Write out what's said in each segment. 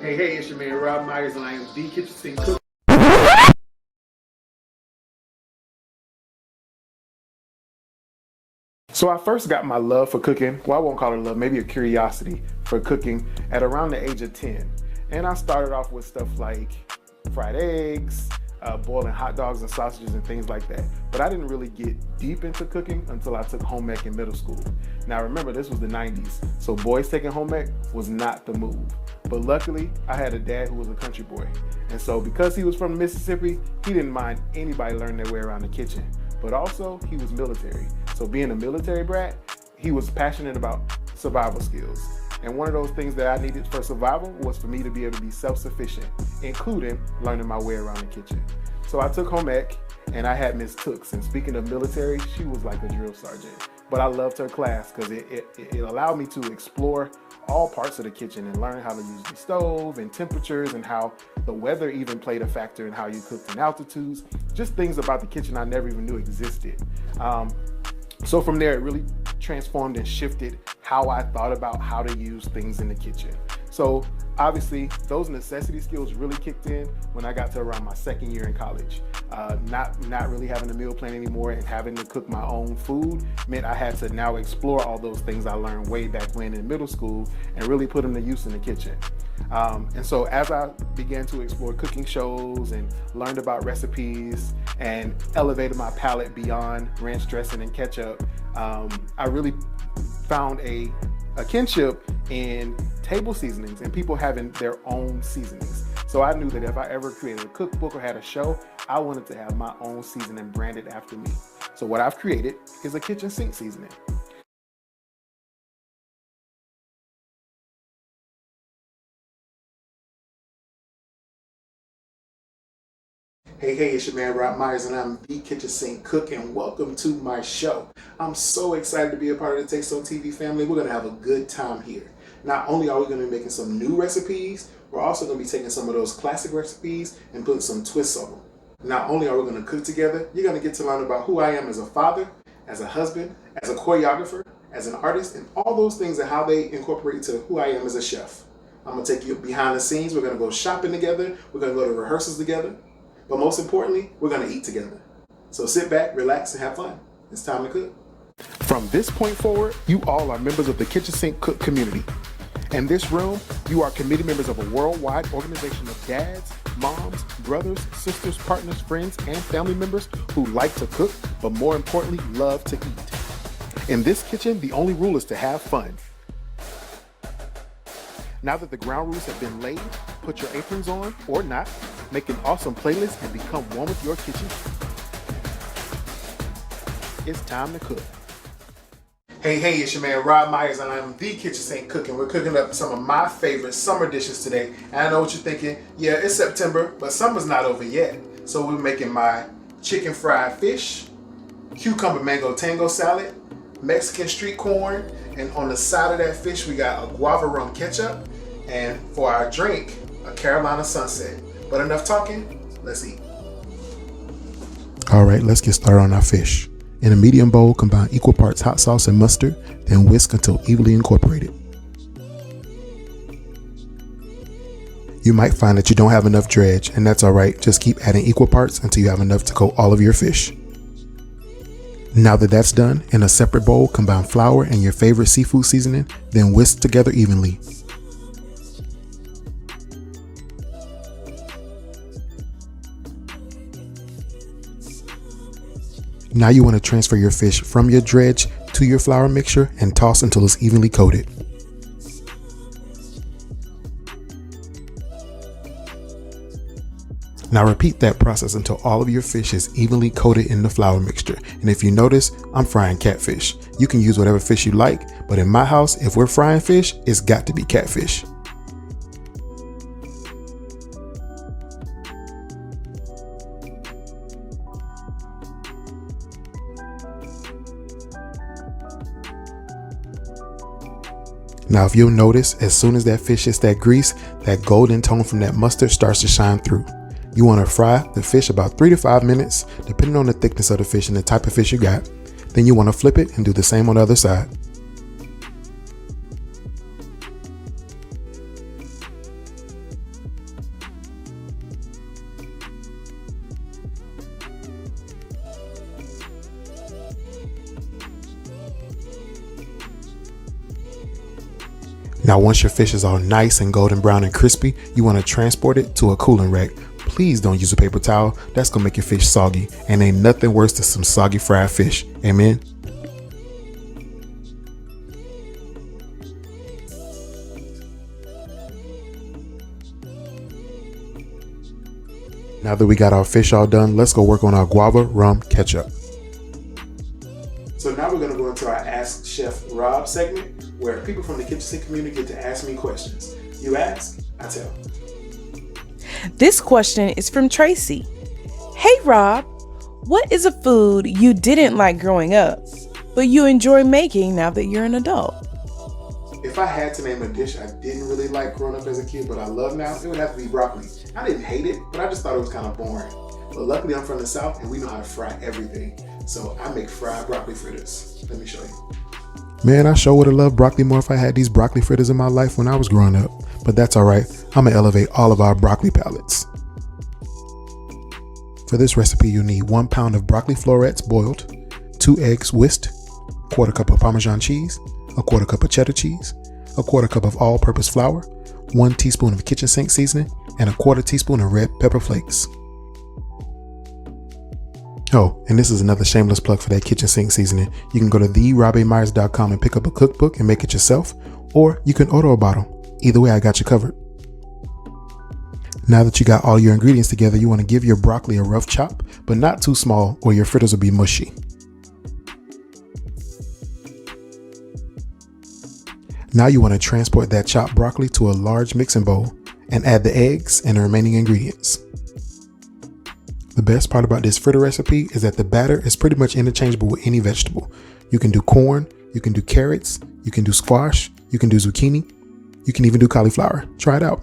Hey, it's your man Rob Myers, and I am the Kitchen Sink Cook. So I first got my love for cooking, well, I won't call it love, maybe a curiosity for cooking at around the age of 10. And I started off with stuff like fried eggs, boiling hot dogs and sausages and things like that. But I didn't really get deep into cooking until I took home ec in middle school. Now remember, this was the 90s, so boys taking home ec was not the move. But luckily, I had a dad who was a country boy. And so because he was from Mississippi, he didn't mind anybody learning their way around the kitchen. But also, he was military. So being a military brat, he was passionate about survival skills. And one of those things that I needed for survival was for me to be able to be self-sufficient, including learning my way around the kitchen. So I took home ec, and I had Miss Tooks. And speaking of military, she was like a drill sergeant. But I loved her class because it allowed me to explore all parts of the kitchen and learn how to use the stove and temperatures and how the weather even played a factor in how you cooked in altitudes. Just things about the kitchen I never even knew existed. So from there, it really transformed and shifted how I thought about how to use things in the kitchen. So obviously, those necessity skills really kicked in when I got to around my second year in college. Not really having a meal plan anymore and having to cook my own food meant I had to now explore all those things I learned way back when in middle school and really put them to use in the kitchen. And so as I began to explore cooking shows and learned about recipes and elevated my palate beyond ranch dressing and ketchup, I really found a kinship in table seasonings and people having their own seasonings. So I knew that if I ever created a cookbook or had a show, I wanted to have my own seasoning branded after me. So what I've created is a kitchen sink seasoning. Hey, it's your man Rob Myers, and I'm the Kitchen Sink Cook, and welcome to my show. I'm so excited to be a part of the Taste on TV family. We're going to have a good time here. Not only are we going to be making some new recipes, we're also going to be taking some of those classic recipes and putting some twists on them. Not only are we going to cook together, you're going to get to learn about who I am as a father, as a husband, as a choreographer, as an artist, and all those things and how they incorporate to who I am as a chef. I'm going to take you behind the scenes. We're going to go shopping together. We're going to go to rehearsals together. But most importantly, we're going to eat together. So sit back, relax, and have fun. It's time to cook. From this point forward, you all are members of the Kitchen Sink Cook community. In this room, you are committee members of a worldwide organization of dads, moms, brothers, sisters, partners, friends, and family members who like to cook, but more importantly, love to eat. In this kitchen, the only rule is to have fun. Now that the ground rules have been laid, put your aprons on, or not, make an awesome playlist, and become one with your kitchen. It's time to cook. Hey, it's your man Rob Myers, and I'm the Kitchen Sink Cook, and we're cooking up some of my favorite summer dishes today. And I know what you're thinking, yeah, it's September, but summer's not over yet. So we're making my chicken fried fish, cucumber mango tango salad, Mexican street corn, and on the side of that fish we got a guava rum ketchup, and for our drink, a Carolina Sunset. But enough talking, let's eat. All right, let's get started on our fish. In a medium bowl, combine equal parts hot sauce and mustard, then whisk until evenly incorporated. You might find that you don't have enough dredge, and that's all right. Just keep adding equal parts until you have enough to coat all of your fish. Now that that's done, in a separate bowl, combine flour and your favorite seafood seasoning, then whisk together evenly. Now you want to transfer your fish from your dredge to your flour mixture and toss until it's evenly coated. Now repeat that process until all of your fish is evenly coated in the flour mixture. And if you notice, I'm frying catfish. You can use whatever fish you like, but in my house, if we're frying fish, it's got to be catfish. Now if you'll notice, as soon as that fish hits that grease, that golden tone from that mustard starts to shine through. You want to fry the fish about 3 to 5 minutes, depending on the thickness of the fish and the type of fish you got. Then you want to flip it and do the same on the other side. Now once your fish is all nice and golden brown and crispy, you want to transport it to a cooling rack. Please don't use a paper towel, that's going to make your fish soggy, and ain't nothing worse than some soggy fried fish. Amen? Now that we got our fish all done, let's go work on our guava rum ketchup. So now we're going to go into our Ask Chef Rob segment, where people from the kitchen sink community get to ask me questions. You ask, I tell. This question is from Tracy. Hey Rob, what is a food you didn't like growing up, but you enjoy making now that you're an adult? If I had to name a dish I didn't really like growing up as a kid, but I love now, it would have to be broccoli. I didn't hate it, but I just thought it was kind of boring. But luckily I'm from the South and we know how to fry everything. So I make fried broccoli fritters. Let me show you. Man, I sure would have loved broccoli more if I had these broccoli fritters in my life when I was growing up. But that's all right. I'm gonna elevate all of our broccoli palettes. For this recipe, you need 1 pound of broccoli florets boiled, 2 eggs whisked, 1/4 cup of Parmesan cheese, 1/4 cup of cheddar cheese, 1/4 cup of all-purpose flour, 1 teaspoon of kitchen sink seasoning, and 1/4 teaspoon of red pepper flakes. Oh, and this is another shameless plug for that kitchen sink seasoning. You can go to therobbamyers.com and pick up a cookbook and make it yourself, or you can order a bottle. Either way, I got you covered. Now that you got all your ingredients together, you want to give your broccoli a rough chop, but not too small or your fritters will be mushy. Now you want to transport that chopped broccoli to a large mixing bowl and add the eggs and the remaining ingredients. The best part about this fritter recipe is that the batter is pretty much interchangeable with any vegetable. You can do corn, you can do carrots, you can do squash, you can do zucchini, you can even do cauliflower. Try it out.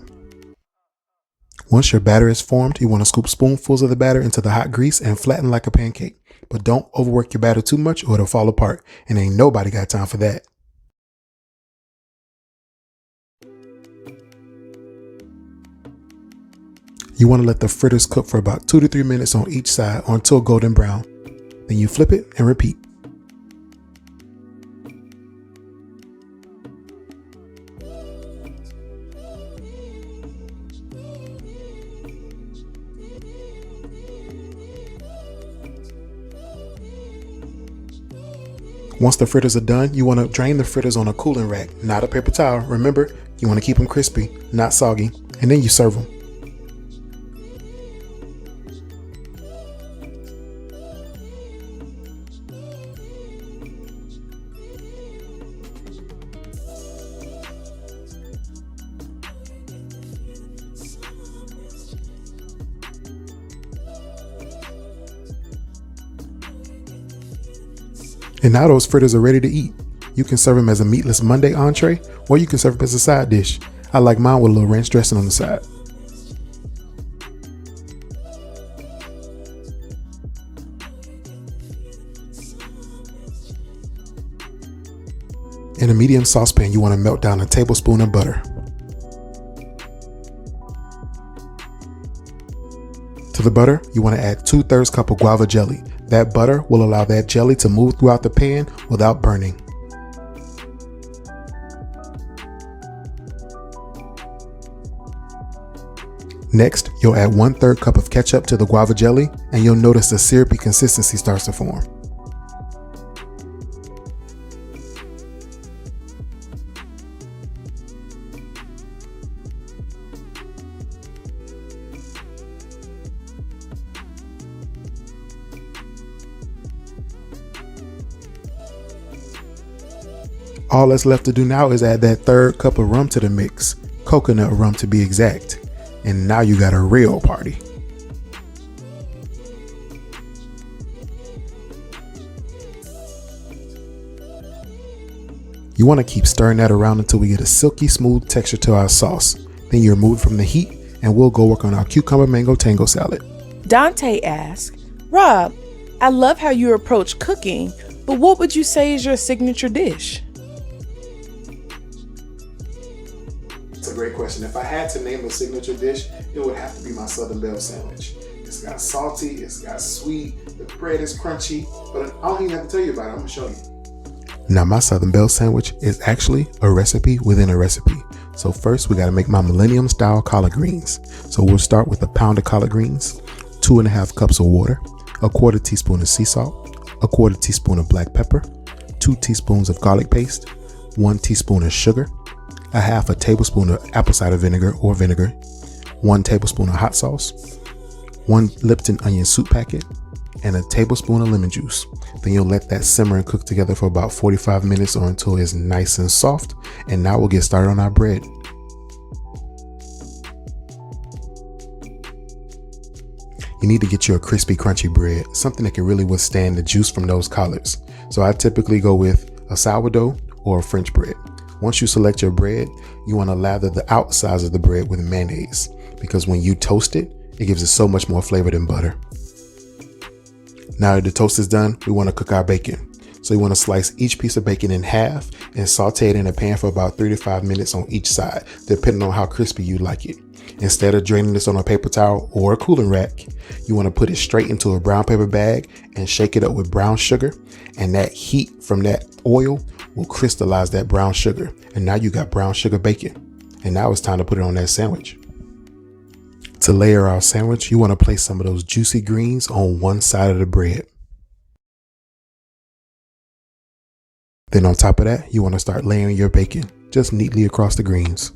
Once your batter is formed, you want to scoop spoonfuls of the batter into the hot grease and flatten like a pancake. But don't overwork your batter too much or it'll fall apart, and ain't nobody got time for that. You want to let the fritters cook for about 2 to 3 minutes on each side or until golden brown. Then you flip it and repeat. Once the fritters are done, you want to drain the fritters on a cooling rack, not a paper towel. Remember, you want to keep them crispy, not soggy, and then you serve them. And now those fritters are ready to eat. You can serve them as a meatless Monday entree, or you can serve them as a side dish. I like mine with a little ranch dressing on the side. In a medium saucepan, you want to melt down a tablespoon of butter. To the butter, you want to add 2/3 cup of guava jelly. That butter will allow that jelly to move throughout the pan without burning. Next, you'll add 1/3 cup of ketchup to the guava jelly, and you'll notice a syrupy consistency starts to form. All that's left to do now is add that 1/3 cup of rum to the mix, coconut rum to be exact. And now you got a real party. You want to keep stirring that around until we get a silky smooth texture to our sauce. Then you remove it from the heat and we'll go work on our cucumber mango tango salad. Dante asks, Rob, I love how you approach cooking, but what would you say is your signature dish? It's a great question. If I had to name a signature dish, it would have to be my Southern Belle sandwich. It's got salty, it's got sweet, the bread is crunchy, but I don't even have to tell you about it, I'm gonna show you. Now my Southern Belle sandwich is actually a recipe within a recipe. So first we gotta make my millennium style collard greens. So we'll start with a pound of collard greens, 2.5 cups of water, a 1/4 teaspoon of sea salt, a 1/4 teaspoon of black pepper, 2 teaspoons of garlic paste, 1 teaspoon of sugar, a 1/2 tablespoon of apple cider vinegar or vinegar, 1 tablespoon of hot sauce, 1 Lipton onion soup packet, and a tablespoon of lemon juice. Then you'll let that simmer and cook together for about 45 minutes or until it's nice and soft. And now we'll get started on our bread. You need to get you a crispy, crunchy bread, something that can really withstand the juice from those collards. So I typically go with a sourdough or a French bread. Once you select your bread, you want to lather the outsides of the bread with mayonnaise, because when you toast it, it gives it so much more flavor than butter. Now that the toast is done, we want to cook our bacon. So you want to slice each piece of bacon in half and saute it in a pan for about 3 to 5 minutes on each side, depending on how crispy you like it. Instead of draining this on a paper towel or a cooling rack, you want to put it straight into a brown paper bag and shake it up with brown sugar. And that heat from that oil will crystallize that brown sugar. And now you got brown sugar bacon. And now it's time to put it on that sandwich. To layer our sandwich, you want to place some of those juicy greens on one side of the bread. Then on top of that, you want to start layering your bacon just neatly across the greens.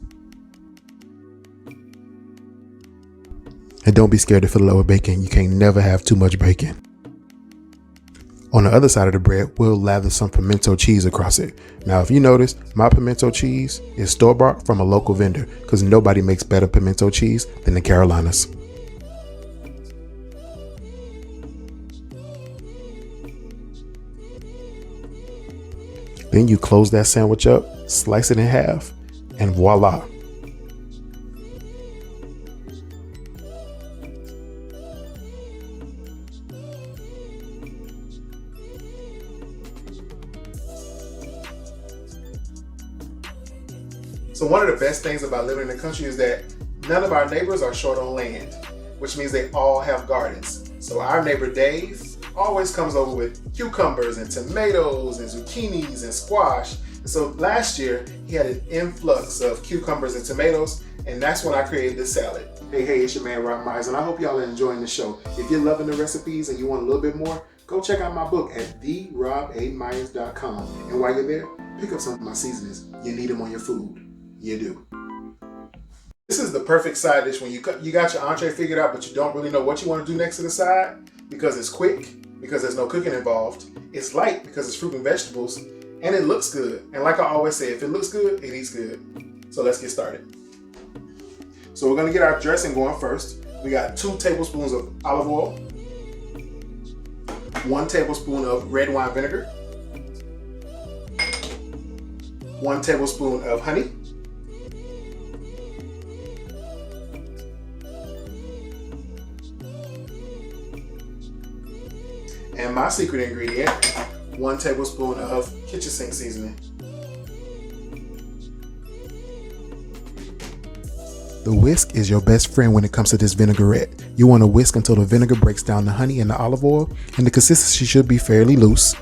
And don't be scared to fill it up with bacon. You can't never have too much bacon. On the other side of the bread, we'll lather some pimento cheese across it. Now, if you notice, my pimento cheese is store-bought from a local vendor because nobody makes better pimento cheese than the Carolinas. Then you close that sandwich up, slice it in half, and voila. So one of the best things about living in the country is that none of our neighbors are short on land, which means they all have gardens. So our neighbor Dave always comes over with cucumbers and tomatoes and zucchinis and squash. And so last year he had an influx of cucumbers and tomatoes, and that's when I created this salad. Hey, it's your man Rob Myers, and I hope y'all are enjoying the show. If you're loving the recipes and you want a little bit more, go check out my book at therobamyers.com. And while you're there, pick up some of my seasonings. You need them on your food. You do. This is the perfect side dish when you got your entree figured out, but you don't really know what you want to do next to the side, because it's quick, because there's no cooking involved. It's light because it's fruit and vegetables, and it looks good. And like I always say, if it looks good, it eats good. So let's get started. So we're gonna get our dressing going first. We got 2 tablespoons of olive oil, 1 tablespoon of red wine vinegar, 1 tablespoon of honey, and my secret ingredient, 1 tablespoon of kitchen sink seasoning. The whisk is your best friend when it comes to this vinaigrette. You want to whisk until the vinegar breaks down the honey and the olive oil, and the consistency should be fairly loose,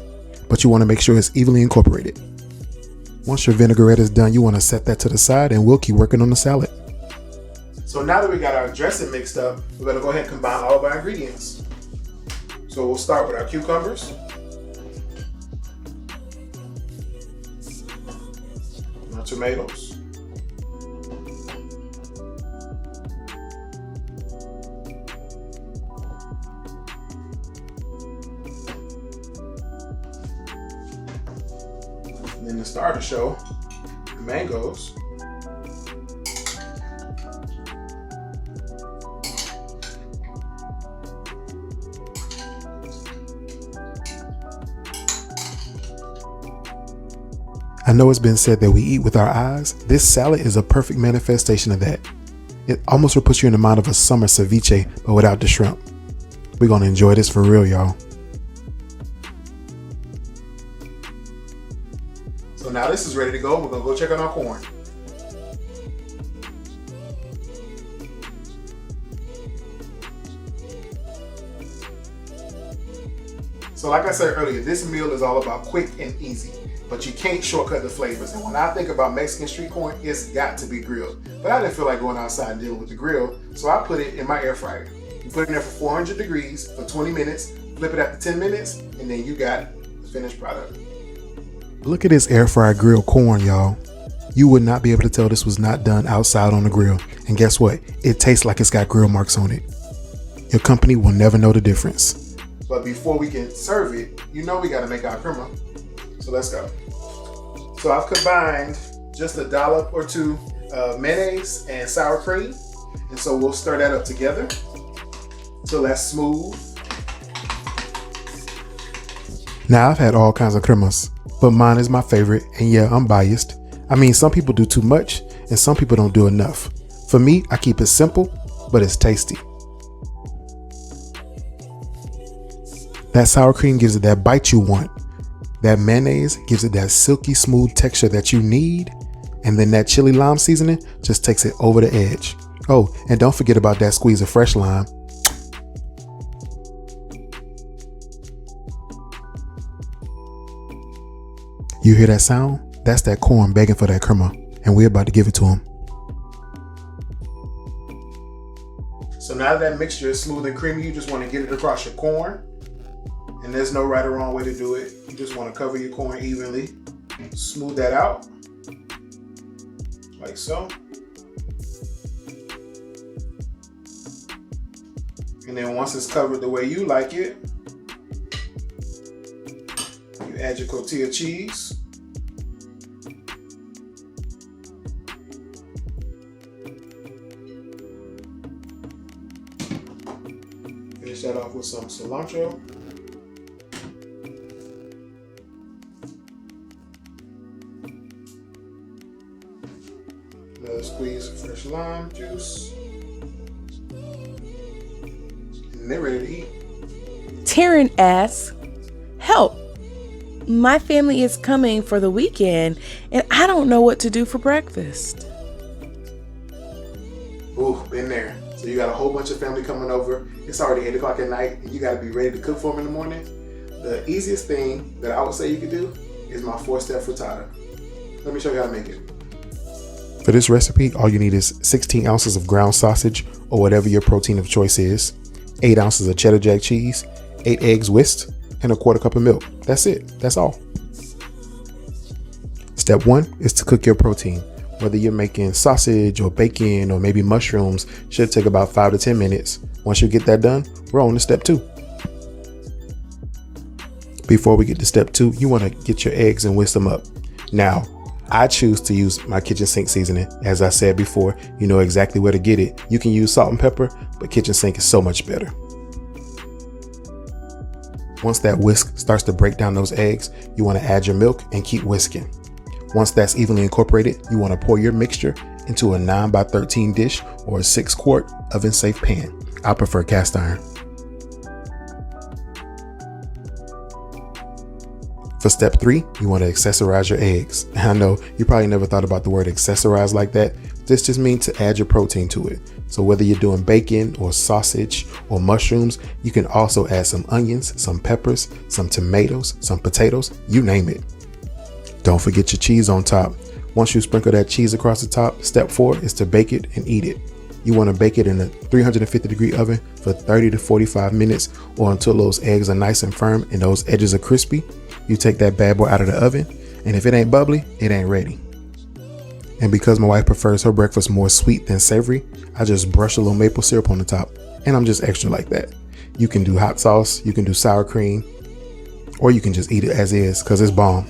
but you want to make sure it's evenly incorporated. Once your vinaigrette is done, you want to set that to the side, and we'll keep working on the salad. So now that we got our dressing mixed up, we're going to go ahead and combine all of our ingredients. So we'll start with our cucumbers, our tomatoes, and then the star of the show, the mangoes, I know it's been said that we eat with our eyes. This salad is a perfect manifestation of that. It almost will put you in the mind of a summer ceviche, but without the shrimp. We're gonna enjoy this for real, y'all. So now this is ready to go. We're gonna go check on our corn. So like I said earlier, this meal is all about quick and easy. but you can't shortcut the flavors. And when I think about Mexican street corn, it's got to be grilled. But I didn't feel like going outside and dealing with the grill, so I put it in my air fryer. You put it in there for 400 degrees for 20 minutes, flip it after 10 minutes, and then you got the finished product. Look at this air fryer grilled corn, y'all. You would not be able to tell this was not done outside on the grill. And guess what? It tastes like it's got grill marks on it. Your company will never know the difference. But before we can serve it, you know we got to make our crema. So let's go. So I've combined just a dollop or two of mayonnaise and sour cream. And so we'll stir that up together till that's smooth. Now I've had all kinds of cremas, but mine is my favorite. And yeah, I'm biased. I mean, some people do too much and some people don't do enough. For me, I keep it simple, but it's tasty. That sour cream gives it that bite you want. That mayonnaise gives it that silky smooth texture that you need. And then that chili lime seasoning just takes it over the edge. Oh, and don't forget about that squeeze of fresh lime. You hear that sound? That's that corn begging for that crema, and we're about to give it to him. So now that mixture is smooth and creamy, you just want to get it across your corn. And there's no right or wrong way to do it. You just want to cover your corn evenly. Smooth that out, like so. And then once it's covered the way you like it, you add your cotija cheese. Finish that off with some cilantro. Another squeeze of fresh lime juice. And they're ready to eat. Taryn asks, help. My family is coming for the weekend and I don't know what to do for breakfast. Ooh, been there. So you got a whole bunch of family coming over. It's already 8 o'clock at night and you got to be ready to cook for them in the morning. The easiest thing that I would say you could do is my 4-step frittata. Let me show you how to make it. For this recipe, all you need is 16 ounces of ground sausage or whatever your protein of choice is, 8 ounces of cheddar jack cheese, 8 eggs whisked, and a 1/4 cup of milk. That's it. That's all. Step 1 is to cook your protein. Whether you're making sausage or bacon or maybe mushrooms, should take about 5 to 10 minutes. Once you get that done, we're on to step 2. Before we get to step 2, you want to get your eggs and whisk them up. Now, I choose to use my kitchen sink seasoning. As I said before, you know exactly where to get it. You can use salt and pepper, but kitchen sink is so much better. Once that whisk starts to break down those eggs, you want to add your milk and keep whisking. Once that's evenly incorporated, you want to pour your mixture into a 9x13 dish or a 6-quart oven-safe pan. I prefer cast iron. For step 3, you want to accessorize your eggs. I know you probably never thought about the word accessorize like that. This just means to add your protein to it. So whether you're doing bacon or sausage or mushrooms, you can also add some onions, some peppers, some tomatoes, some potatoes, you name it. Don't forget your cheese on top. Once you sprinkle that cheese across the top, step 4 is to bake it and eat it. You want to bake it in a 350-degree oven for 30 to 45 minutes or until those eggs are nice and firm and those edges are crispy. You take that bad boy out of the oven, and if it ain't bubbly, it ain't ready. And because my wife prefers her breakfast more sweet than savory, I just brush a little maple syrup on the top, and I'm just extra like that. You can do hot sauce, you can do sour cream, or you can just eat it as is because it's bomb.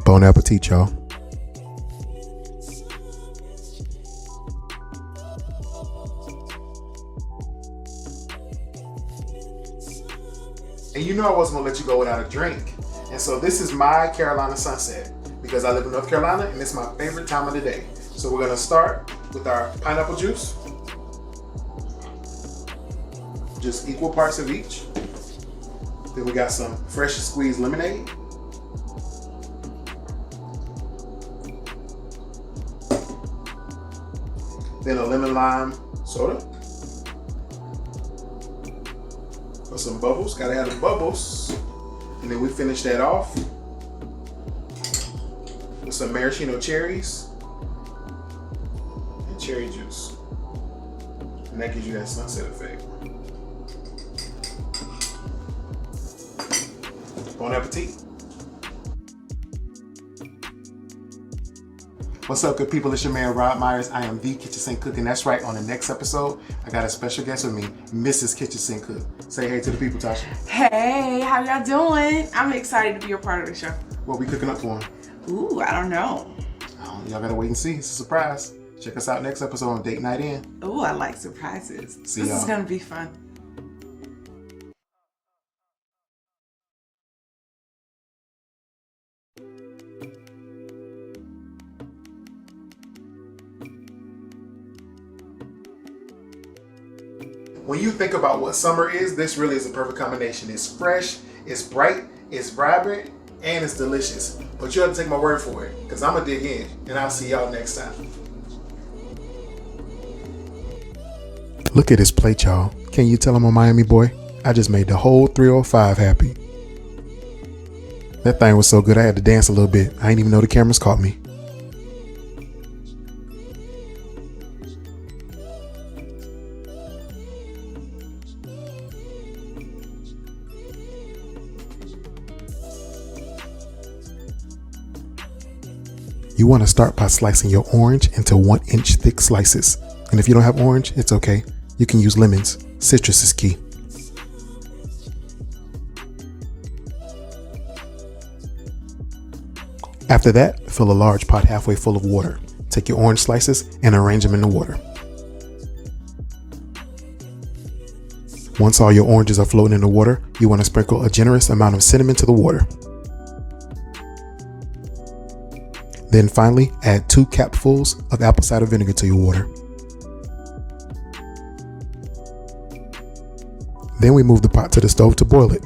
Bon appetit, y'all. And you know I wasn't gonna let you go without a drink. And so this is my Carolina sunset because I live in North Carolina and it's my favorite time of the day. So we're gonna start with our pineapple juice. Just equal parts of each. Then we got some fresh squeezed lemonade. then a lemon lime soda. For some bubbles, gotta have the bubbles. And then we finish that off with some maraschino cherries and cherry juice. And that gives you that sunset effect. Bon appetit. What's up, good people? It's your man, Rob Myers. I am the Kitchen Sink Cook, and that's right, on the next episode, I got a special guest with me, Mrs. Kitchen Sink Cook. Say hey to the people, Tasha. Hey, how y'all doing? I'm excited to be a part of the show. What we cooking up for them? Ooh, I don't know. Oh, y'all gotta wait and see. It's a surprise. Check us out next episode on Date Night In. Ooh, I like surprises. See This y'all. is gonna be fun. When you think about what summer is, this really is a perfect combination. It's fresh, it's bright, it's vibrant, and it's delicious. But you have to take my word for it, because I'm going to dig in, and I'll see y'all next time. Look at this plate, y'all. Can you tell I'm a Miami boy? I just made the whole 305 happy. That thing was so good I had to dance a little bit. I didn't even know the cameras caught me. You want to start by slicing your orange into 1-inch thick slices. And if you don't have orange, it's okay. You can use lemons. Citrus is key. After that, fill a large pot halfway full of water. Take your orange slices and arrange them in the water. Once all your oranges are floating in the water, you want to sprinkle a generous amount of cinnamon to the water. Then finally, add 2 capfuls of apple cider vinegar to your water. Then we move the pot to the stove to boil it.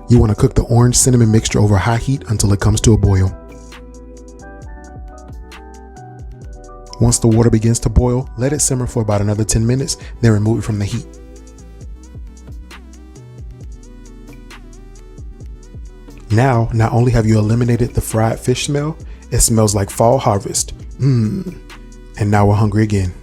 You want to cook the orange cinnamon mixture over high heat until it comes to a boil. Once the water begins to boil, let it simmer for about another 10 minutes, then remove it from the heat. Now, not only have you eliminated the fried fish smell, it smells like fall harvest. And now we're hungry again.